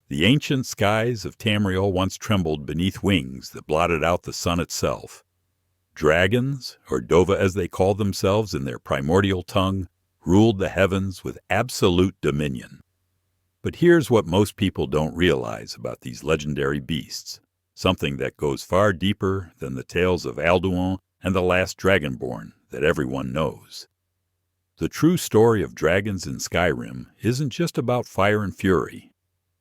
The ancient skies of Tamriel once trembled beneath wings that blotted out the sun itself. Dragons, or Dova as they called themselves in their primordial tongue, ruled the heavens with absolute dominion. But here's what most people don't realize about these legendary beasts, something that goes far deeper than the tales of Alduin and the last Dragonborn that everyone knows. The true story of dragons in Skyrim isn't just about fire and fury.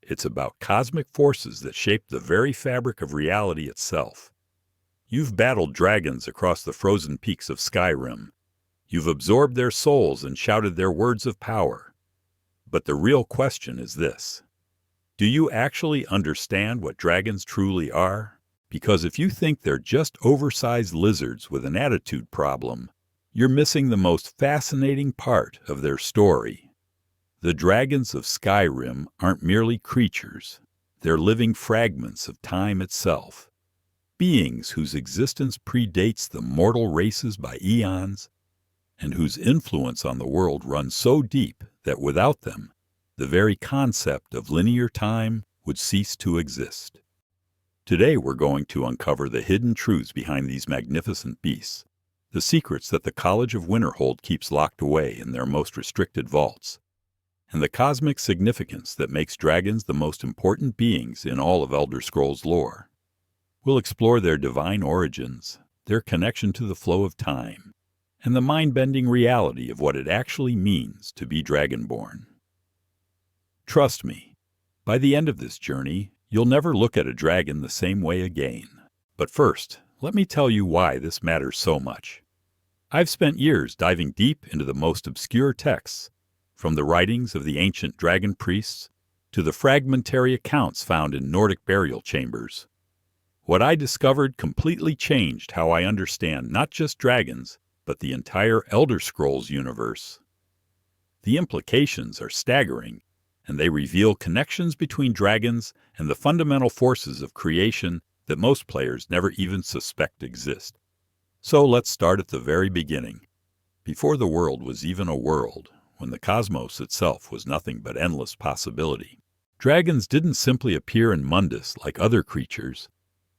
It's about cosmic forces that shape the very fabric of reality itself. You've battled dragons across the frozen peaks of Skyrim. You've absorbed their souls and shouted their words of power. But the real question is this: do you actually understand what dragons truly are? Because if you think they're just oversized lizards with an attitude problem, you're missing the most fascinating part of their story. The dragons of Skyrim aren't merely creatures. They're living fragments of time itself. Beings whose existence predates the mortal races by eons, and whose influence on the world runs so deep that without them, the very concept of linear time would cease to exist. Today we're going to uncover the hidden truths behind these magnificent beasts, the secrets that the College of Winterhold keeps locked away in their most restricted vaults, and the cosmic significance that makes dragons the most important beings in all of Elder Scrolls lore. We'll explore their divine origins, their connection to the flow of time, and the mind-bending reality of what it actually means to be Dragonborn. Trust me, by the end of this journey, you'll never look at a dragon the same way again. But first, let me tell you why this matters so much. I've spent years diving deep into the most obscure texts, from the writings of the ancient dragon priests to the fragmentary accounts found in Nordic burial chambers. What I discovered completely changed how I understand not just dragons, but the entire Elder Scrolls universe. The implications are staggering, and they reveal connections between dragons and the fundamental forces of creation that most players never even suspect exist. So let's start at the very beginning. Before the world was even a world, when the cosmos itself was nothing but endless possibility, dragons didn't simply appear in Mundus like other creatures.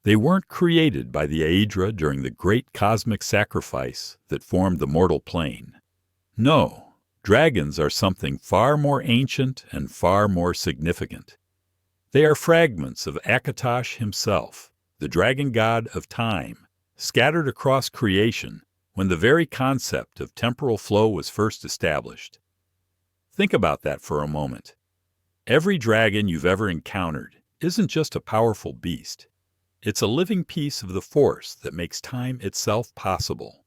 They weren't created by the Aedra during the great cosmic sacrifice that formed the mortal plane. No, dragons are something far more ancient and far more significant. They are fragments of Akatosh himself, the dragon god of time, scattered across creation when the very concept of temporal flow was first established. Think about that for a moment. Every dragon you've ever encountered isn't just a powerful beast. It's a living piece of the force that makes time itself possible.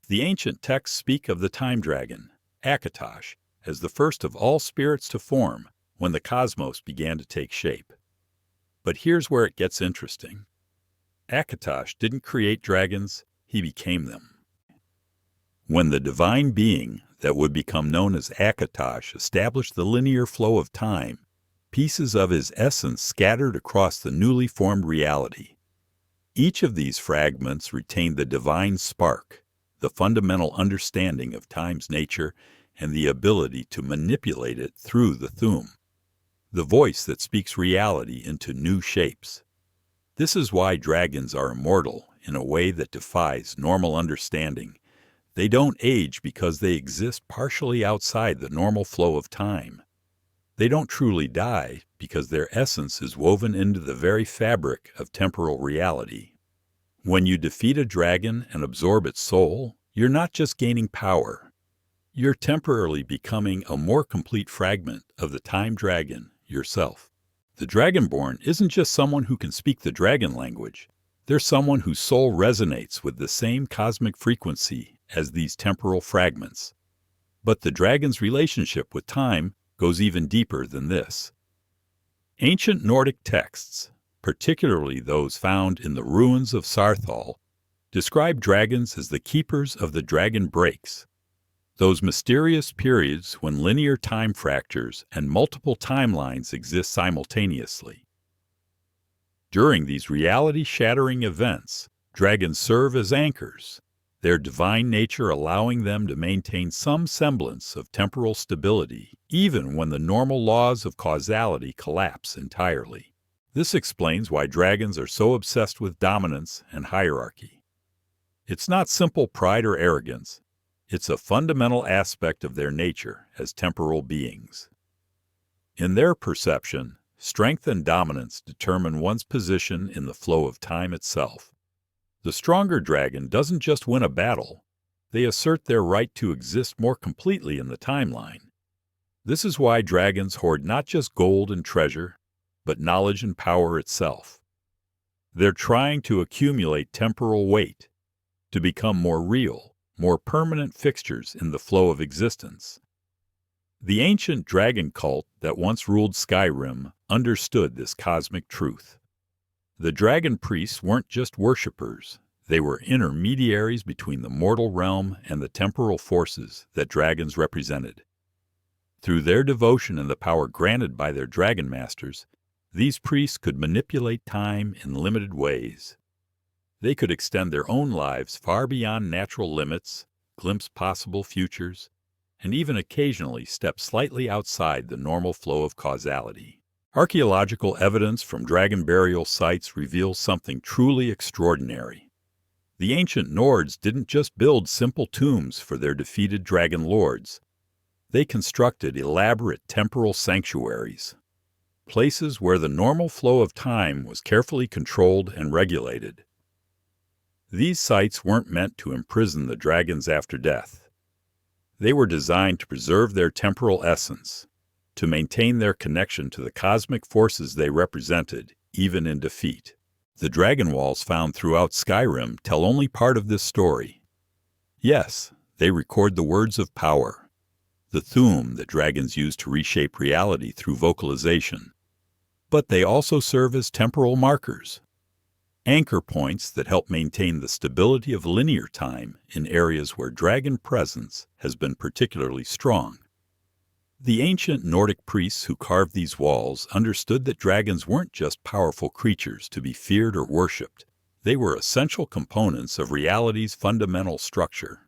The ancient texts speak of the time dragon, Akatosh, as the first of all spirits to form when the cosmos began to take shape. But here's where it gets interesting. Akatosh didn't create dragons, he became them. When the divine being that would become known as Akatosh established the linear flow of time, pieces of his essence scattered across the newly formed reality. Each of these fragments retained the divine spark, the fundamental understanding of time's nature, and the ability to manipulate it through the Thu'um, the voice that speaks reality into new shapes. This is why dragons are immortal in a way that defies normal understanding. They don't age because they exist partially outside the normal flow of time. They don't truly die because their essence is woven into the very fabric of temporal reality. When you defeat a dragon and absorb its soul, you're not just gaining power. You're temporarily becoming a more complete fragment of the time dragon yourself. The Dragonborn isn't just someone who can speak the dragon language. They're someone whose soul resonates with the same cosmic frequency as these temporal fragments. But the dragon's relationship with time goes even deeper than this. Ancient Nordic texts, particularly those found in the ruins of Saarthal, describe dragons as the keepers of the dragon breaks, those mysterious periods when linear time fractures and multiple timelines exist simultaneously. During these reality-shattering events, dragons serve as anchors. their divine nature allowing them to maintain some semblance of temporal stability, even when the normal laws of causality collapse entirely. This explains why dragons are so obsessed with dominance and hierarchy. It's not simple pride or arrogance. It's a fundamental aspect of their nature as temporal beings. In their perception, strength and dominance determine one's position in the flow of time itself. The stronger dragon doesn't just win a battle, they assert their right to exist more completely in the timeline. This is why dragons hoard not just gold and treasure, but knowledge and power itself. They're trying to accumulate temporal weight, to become more real, more permanent fixtures in the flow of existence. The ancient dragon cult that once ruled Skyrim understood this cosmic truth. The dragon priests weren't just worshippers, they were intermediaries between the mortal realm and the temporal forces that dragons represented. Through their devotion and the power granted by their dragon masters, these priests could manipulate time in limited ways. They could extend their own lives far beyond natural limits, glimpse possible futures, and even occasionally step slightly outside the normal flow of causality. Archaeological evidence from dragon burial sites reveals something truly extraordinary. The ancient Nords didn't just build simple tombs for their defeated dragon lords. They constructed elaborate temporal sanctuaries, places where the normal flow of time was carefully controlled and regulated. These sites weren't meant to imprison the dragons after death. They were designed to preserve their temporal essence, to maintain their connection to the cosmic forces they represented, even in defeat. The dragon walls found throughout Skyrim tell only part of this story. Yes, they record the words of power, the thu'um that dragons use to reshape reality through vocalization. But they also serve as temporal markers, anchor points that help maintain the stability of linear time in areas where dragon presence has been particularly strong. The ancient Nordic priests who carved these walls understood that dragons weren't just powerful creatures to be feared or worshipped. They were essential components of reality's fundamental structure.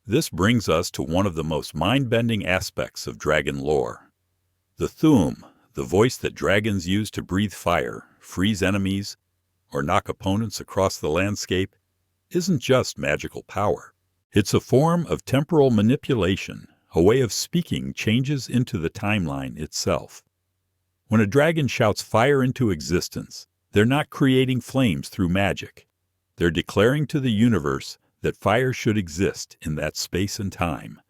This brings us to one of the most mind-bending aspects of dragon lore. The thu'um, the voice that dragons use to breathe fire, freeze enemies, or knock opponents across the landscape, isn't just magical power. It's a form of temporal manipulation, a way of speaking changes into the timeline itself. When a dragon shouts fire into existence, they're not creating flames through magic. They're declaring to the universe that fire should exist in that space and time,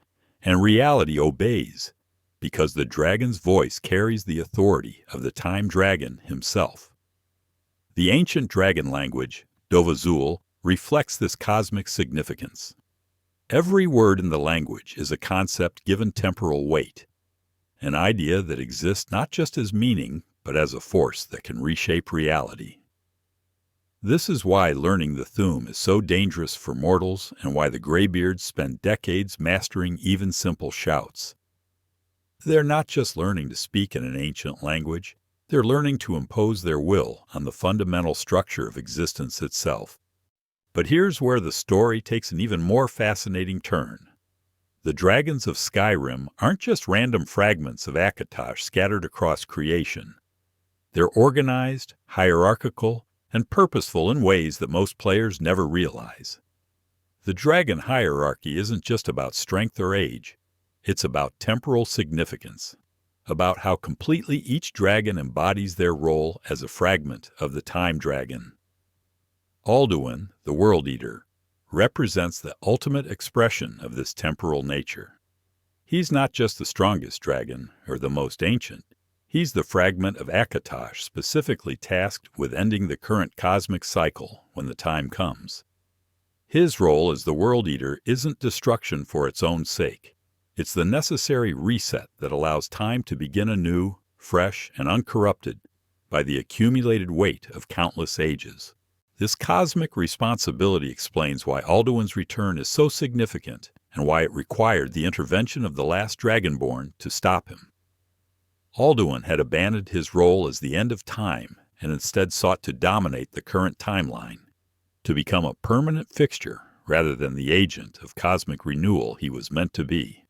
and reality obeys, because the dragon's voice carries the authority of the time dragon himself. The ancient dragon language, Dovazul, reflects this cosmic significance. Every word in the language is a concept given temporal weight, an idea that exists not just as meaning, but as a force that can reshape reality. This is why learning the thu'um is so dangerous for mortals and why the graybeards spend decades mastering even simple shouts. They're not just learning to speak in an ancient language, they're learning to impose their will on the fundamental structure of existence itself. But here's where the story takes an even more fascinating turn. The dragons of Skyrim aren't just random fragments of Akatosh scattered across creation. They're organized, hierarchical, and purposeful in ways that most players never realize. The dragon hierarchy isn't just about strength or age. It's about temporal significance, about how completely each dragon embodies their role as a fragment of the time dragon. Alduin, the World Eater, represents the ultimate expression of this temporal nature. He's not just the strongest dragon or the most ancient. He's the fragment of Akatosh specifically tasked with ending the current cosmic cycle when the time comes. His role as the World Eater isn't destruction for its own sake. It's the necessary reset that allows time to begin anew, fresh, and uncorrupted by the accumulated weight of countless ages. This cosmic responsibility explains why Alduin's return is so significant and why it required the intervention of the last Dragonborn to stop him. Alduin had abandoned his role as the end of time and instead sought to dominate the current timeline, to become a permanent fixture rather than the agent of cosmic renewal he was meant to be.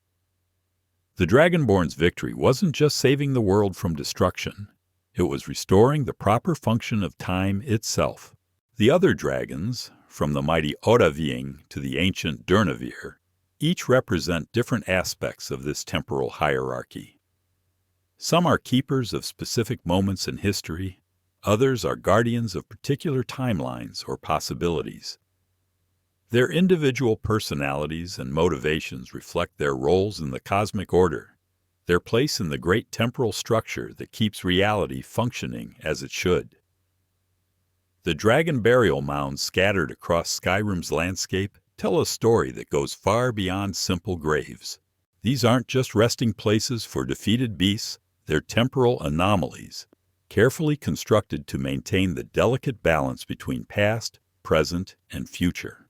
The Dragonborn's victory wasn't just saving the world from destruction. It was restoring the proper function of time itself. The other dragons, from the mighty Odahviing to the ancient Durnavir, each represent different aspects of this temporal hierarchy. Some are keepers of specific moments in history, others are guardians of particular timelines or possibilities. Their individual personalities and motivations reflect their roles in the cosmic order, their place in the great temporal structure that keeps reality functioning as it should. The dragon burial mounds scattered across Skyrim's landscape tell a story that goes far beyond simple graves. These aren't just resting places for defeated beasts, they're temporal anomalies, carefully constructed to maintain the delicate balance between past, present, and future.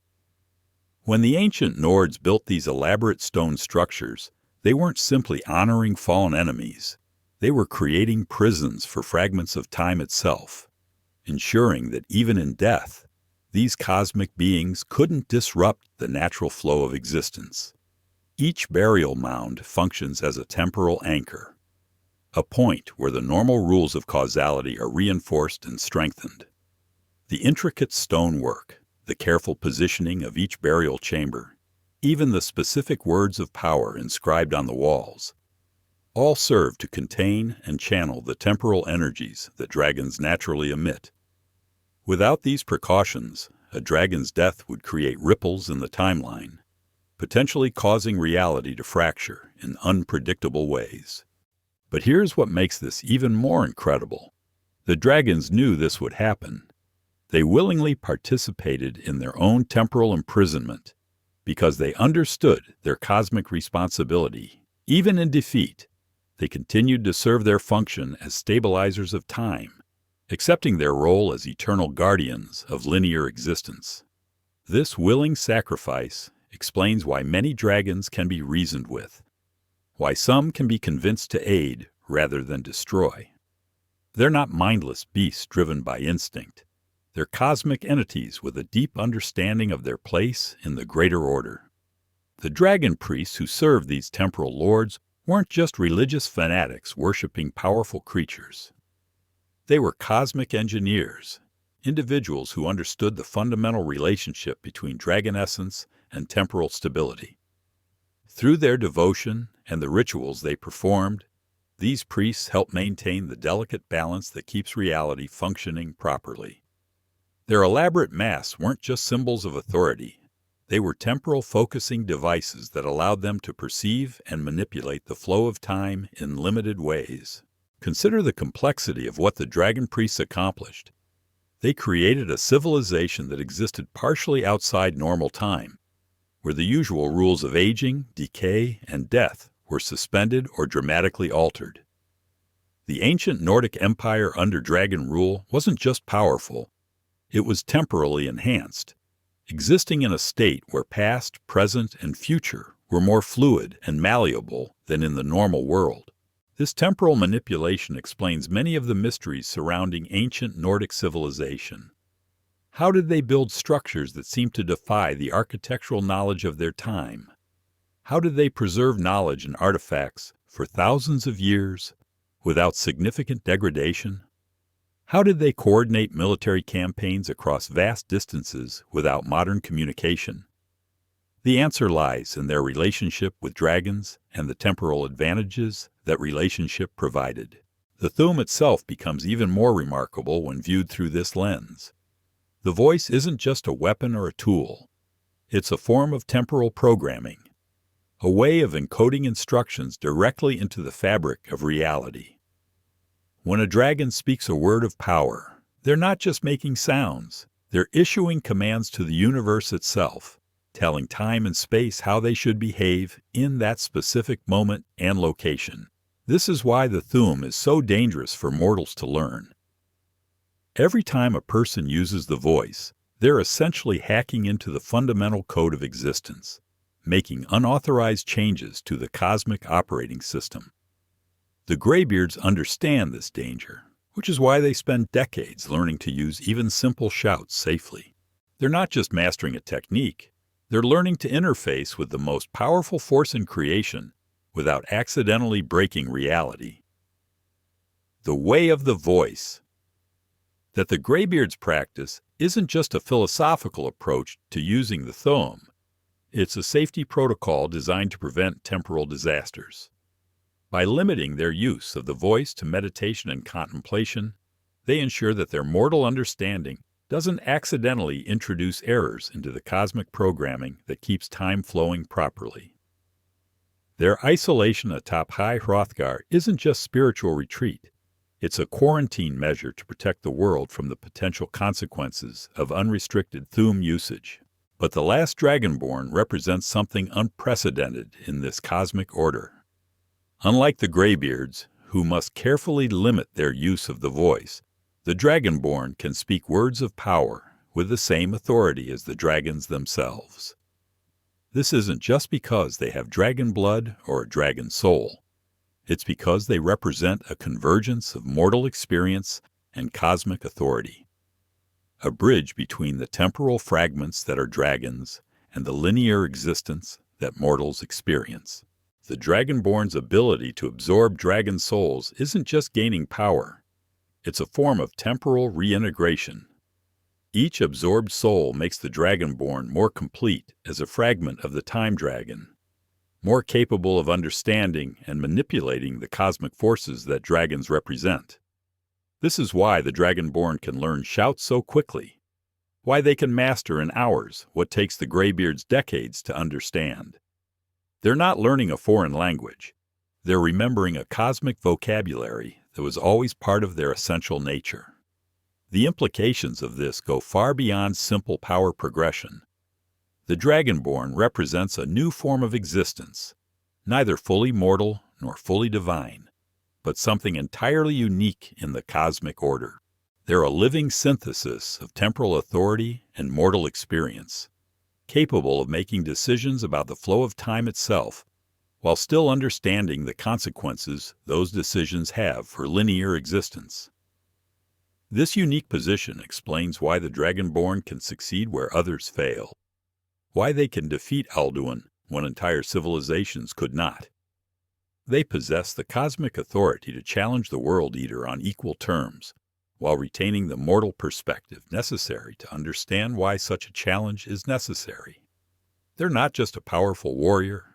When the ancient Nords built these elaborate stone structures, they weren't simply honoring fallen enemies. They were creating prisons for fragments of time itself, ensuring that even in death, these cosmic beings couldn't disrupt the natural flow of existence. Each burial mound functions as a temporal anchor, a point where the normal rules of causality are reinforced and strengthened. The intricate stonework, the careful positioning of each burial chamber, even the specific words of power inscribed on the walls, all serve to contain and channel the temporal energies that dragons naturally emit. Without these precautions, a dragon's death would create ripples in the timeline, potentially causing reality to fracture in unpredictable ways. But here's what makes this even more incredible. The dragons knew this would happen. They willingly participated in their own temporal imprisonment because they understood their cosmic responsibility. Even in defeat, they continued to serve their function as stabilizers of time, accepting their role as eternal guardians of linear existence. This willing sacrifice explains why many dragons can be reasoned with, why some can be convinced to aid rather than destroy. They're not mindless beasts driven by instinct. They're cosmic entities with a deep understanding of their place in the greater order. The dragon priests who served these temporal lords weren't just religious fanatics worshipping powerful creatures. They were cosmic engineers, individuals who understood the fundamental relationship between dragon essence and temporal stability. Through their devotion and the rituals they performed, these priests helped maintain the delicate balance that keeps reality functioning properly. Their elaborate masks weren't just symbols of authority. They were temporal focusing devices that allowed them to perceive and manipulate the flow of time in limited ways. Consider the complexity of what the dragon priests accomplished. They created a civilization that existed partially outside normal time, where the usual rules of aging, decay, and death were suspended or dramatically altered. The ancient Nordic Empire under dragon rule wasn't just powerful, it was temporally enhanced, existing in a state where past, present, and future were more fluid and malleable than in the normal world. This temporal manipulation explains many of the mysteries surrounding ancient Nordic civilization. How did they build structures that seemed to defy the architectural knowledge of their time? How did they preserve knowledge and artifacts for thousands of years without significant degradation? How did they coordinate military campaigns across vast distances without modern communication? The answer lies in their relationship with dragons and the temporal advantages that relationship provided. The Thu'um itself becomes even more remarkable when viewed through this lens. The voice isn't just a weapon or a tool. It's a form of temporal programming, a way of encoding instructions directly into the fabric of reality. When a dragon speaks a word of power, they're not just making sounds, they're issuing commands to the universe itself, telling time and space how they should behave in that specific moment and location. This is why the Thu'um is so dangerous for mortals to learn. Every time a person uses the voice, they're essentially hacking into the fundamental code of existence, making unauthorized changes to the cosmic operating system. The Greybeards understand this danger, which is why they spend decades learning to use even simple shouts safely. They're not just mastering a technique, They're learning to interface with the most powerful force in creation without accidentally breaking reality. The way of the voice. That the Greybeards practice isn't just a philosophical approach to using the Thoum. It's a safety protocol designed to prevent temporal disasters. By limiting their use of the voice to meditation and contemplation, they ensure that their mortal understanding doesn't accidentally introduce errors into the cosmic programming that keeps time flowing properly. Their isolation atop High Hrothgar isn't just spiritual retreat. It's a quarantine measure to protect the world from the potential consequences of unrestricted Thoum usage. But the last Dragonborn represents something unprecedented in this cosmic order. Unlike the Greybeards, who must carefully limit their use of the voice, the Dragonborn can speak words of power with the same authority as the dragons themselves. This isn't just because they have dragon blood or a dragon soul. It's because they represent a convergence of mortal experience and cosmic authority. A bridge between the temporal fragments that are dragons and the linear existence that mortals experience. The Dragonborn's ability to absorb dragon souls isn't just gaining power. It's a form of temporal reintegration. Each absorbed soul makes the Dragonborn more complete as a fragment of the Time Dragon, more capable of understanding and manipulating the cosmic forces that dragons represent. This is why the Dragonborn can learn shouts so quickly, why they can master in hours what takes the Greybeards decades to understand. They're not learning a foreign language. They're remembering a cosmic vocabulary that was always part of their essential nature. The implications of this go far beyond simple power progression. The Dragonborn represents a new form of existence, neither fully mortal nor fully divine, but something entirely unique in the cosmic order. They're a living synthesis of temporal authority and mortal experience, capable of making decisions about the flow of time itself, while still understanding the consequences those decisions have for linear existence. This unique position explains why the Dragonborn can succeed where others fail, why they can defeat Alduin when entire civilizations could not. They possess the cosmic authority to challenge the World Eater on equal terms, while retaining the mortal perspective necessary to understand why such a challenge is necessary. They're not just a powerful warrior,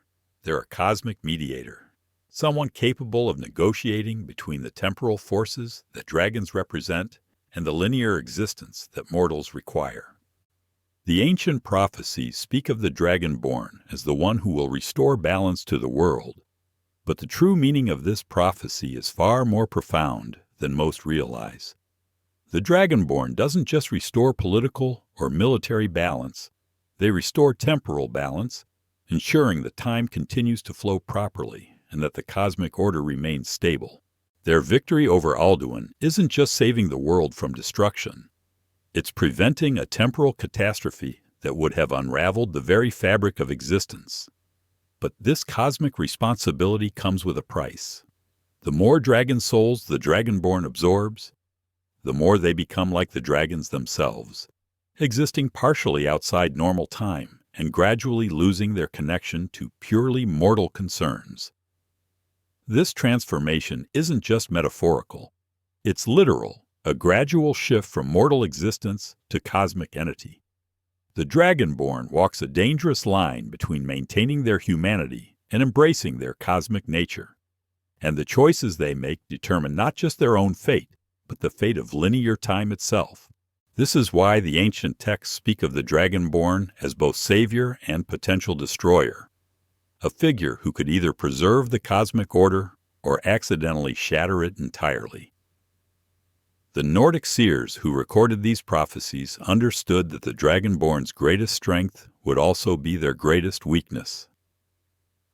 they're a cosmic mediator, someone capable of negotiating between the temporal forces that dragons represent and the linear existence that mortals require. The ancient prophecies speak of the Dragonborn as the one who will restore balance to the world, but the true meaning of this prophecy is far more profound than most realize. The Dragonborn doesn't just restore political or military balance, they restore temporal balance, ensuring that time continues to flow properly and that the cosmic order remains stable. Their victory over Alduin isn't just saving the world from destruction. It's preventing a temporal catastrophe that would have unraveled the very fabric of existence. But this cosmic responsibility comes with a price. The more dragon souls the Dragonborn absorbs, the more they become like the dragons themselves, existing partially outside normal time and gradually losing their connection to purely mortal concerns. This transformation isn't just metaphorical. It's literal, a gradual shift from mortal existence to cosmic entity. The Dragonborn walks a dangerous line between maintaining their humanity and embracing their cosmic nature. And the choices they make determine not just their own fate, but the fate of linear time itself. This is why the ancient texts speak of the Dragonborn as both savior and potential destroyer, a figure who could either preserve the cosmic order or accidentally shatter it entirely. The Nordic seers who recorded these prophecies understood that the Dragonborn's greatest strength would also be their greatest weakness.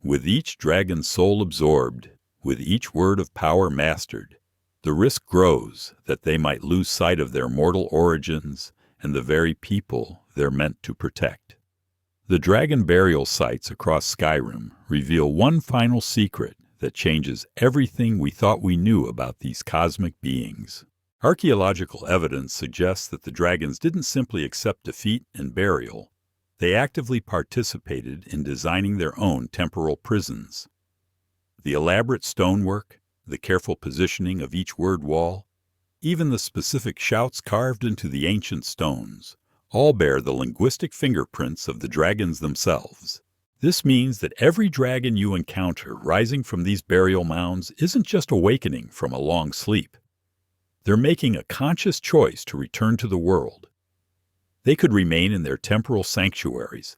With each dragon's soul absorbed, with each word of power mastered, the risk grows that they might lose sight of their mortal origins and the very people they're meant to protect. The dragon burial sites across Skyrim reveal one final secret that changes everything we thought we knew about these cosmic beings. Archaeological evidence suggests that the dragons didn't simply accept defeat and burial. They actively participated in designing their own temporal prisons. The elaborate stonework, the careful positioning of each word wall, even the specific shouts carved into the ancient stones, all bear the linguistic fingerprints of the dragons themselves. This means that every dragon you encounter rising from these burial mounds isn't just awakening from a long sleep. They're making a conscious choice to return to the world. They could remain in their temporal sanctuaries,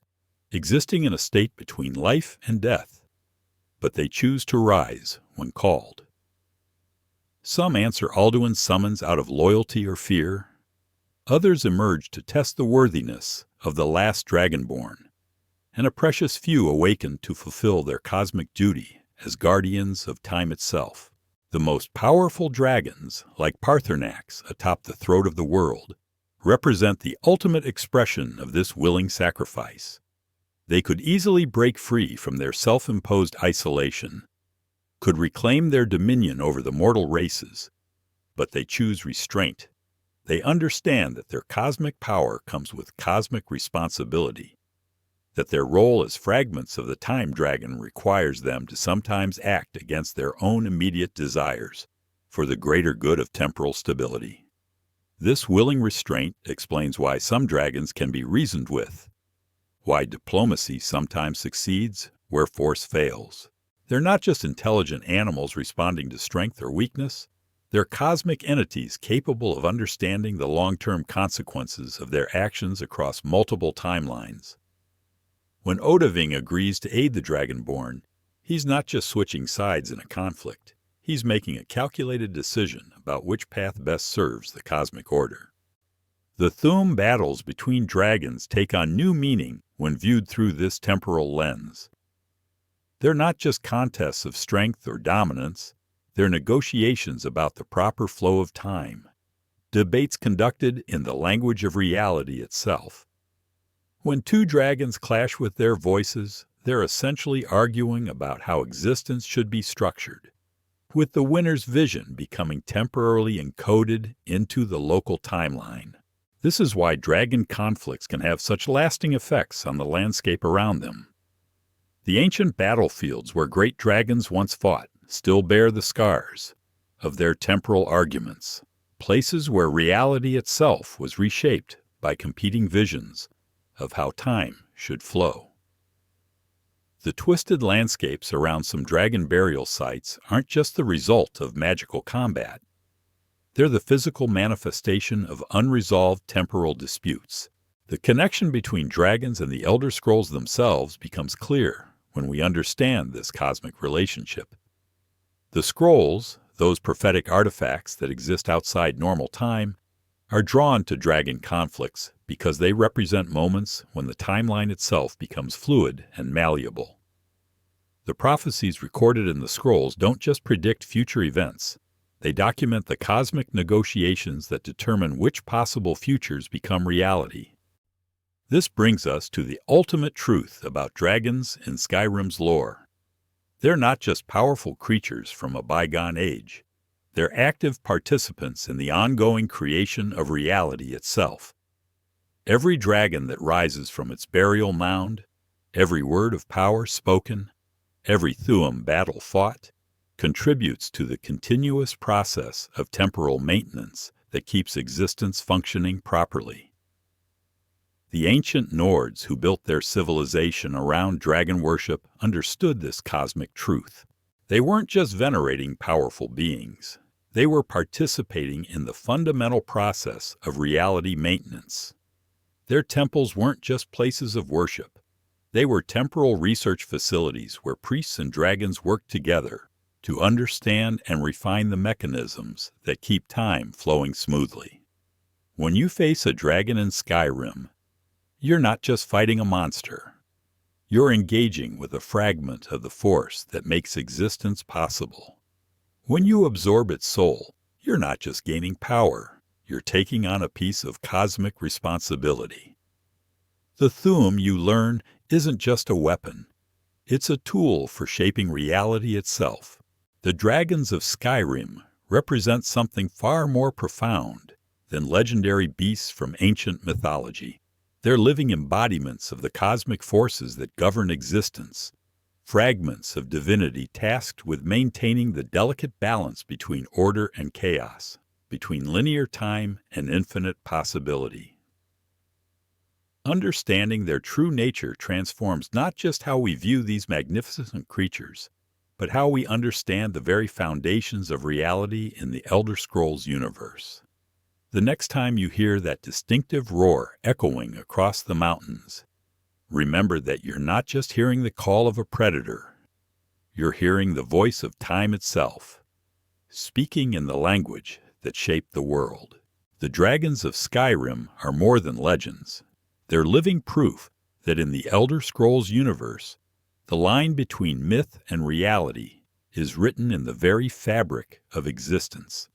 existing in a state between life and death, but they choose to rise when called. Some answer Alduin's summons out of loyalty or fear. Others emerge to test the worthiness of the last Dragonborn, and a precious few awaken to fulfill their cosmic duty as guardians of time itself. The most powerful dragons, like Paarthurnax atop the throat of the world, represent the ultimate expression of this willing sacrifice. They could easily break free from their self-imposed isolation, could reclaim their dominion over the mortal races, but they choose restraint. They understand that their cosmic power comes with cosmic responsibility, that their role as fragments of the time dragon requires them to sometimes act against their own immediate desires for the greater good of temporal stability. This willing restraint explains why some dragons can be reasoned with, why diplomacy sometimes succeeds where force fails. They're not just intelligent animals responding to strength or weakness. They're cosmic entities capable of understanding the long-term consequences of their actions across multiple timelines. When Odahviing agrees to aid the Dragonborn, he's not just switching sides in a conflict. He's making a calculated decision about which path best serves the cosmic order. The Thu'um battles between dragons take on new meaning when viewed through this temporal lens. They're not just contests of strength or dominance. They're negotiations about the proper flow of time, debates conducted in the language of reality itself. When two dragons clash with their voices, they're essentially arguing about how existence should be structured, with the winner's vision becoming temporarily encoded into the local timeline. This is why dragon conflicts can have such lasting effects on the landscape around them. The ancient battlefields where great dragons once fought still bear the scars of their temporal arguments, places where reality itself was reshaped by competing visions of how time should flow. The twisted landscapes around some dragon burial sites aren't just the result of magical combat. They're the physical manifestation of unresolved temporal disputes. The connection between dragons and the Elder Scrolls themselves becomes clear when we understand this cosmic relationship. The scrolls, those prophetic artifacts that exist outside normal time, are drawn to dragon conflicts because they represent moments when the timeline itself becomes fluid and malleable. The prophecies recorded in the scrolls don't just predict future events. They document the cosmic negotiations that determine which possible futures become reality. This brings us to the ultimate truth about dragons in Skyrim's lore. They're not just powerful creatures from a bygone age. They're active participants in the ongoing creation of reality itself. Every dragon that rises from its burial mound, every word of power spoken, every Thu'um battle fought, contributes to the continuous process of temporal maintenance that keeps existence functioning properly. The ancient Nords who built their civilization around dragon worship understood this cosmic truth. They weren't just venerating powerful beings. They were participating in the fundamental process of reality maintenance. Their temples weren't just places of worship. They were temporal research facilities where priests and dragons worked together to understand and refine the mechanisms that keep time flowing smoothly. When you face a dragon in Skyrim, you're not just fighting a monster. You're engaging with a fragment of the force that makes existence possible. When you absorb its soul, you're not just gaining power. You're taking on a piece of cosmic responsibility. The Thu'um you learn isn't just a weapon. It's a tool for shaping reality itself. The dragons of Skyrim represent something far more profound than legendary beasts from ancient mythology. They're living embodiments of the cosmic forces that govern existence, fragments of divinity tasked with maintaining the delicate balance between order and chaos, between linear time and infinite possibility. Understanding their true nature transforms not just how we view these magnificent creatures, but how we understand the very foundations of reality in the Elder Scrolls universe. The next time you hear that distinctive roar echoing across the mountains, remember that you're not just hearing the call of a predator. You're hearing the voice of time itself, speaking in the language that shaped the world. The dragons of Skyrim are more than legends. They're living proof that in the Elder Scrolls universe, the line between myth and reality is written in the very fabric of existence.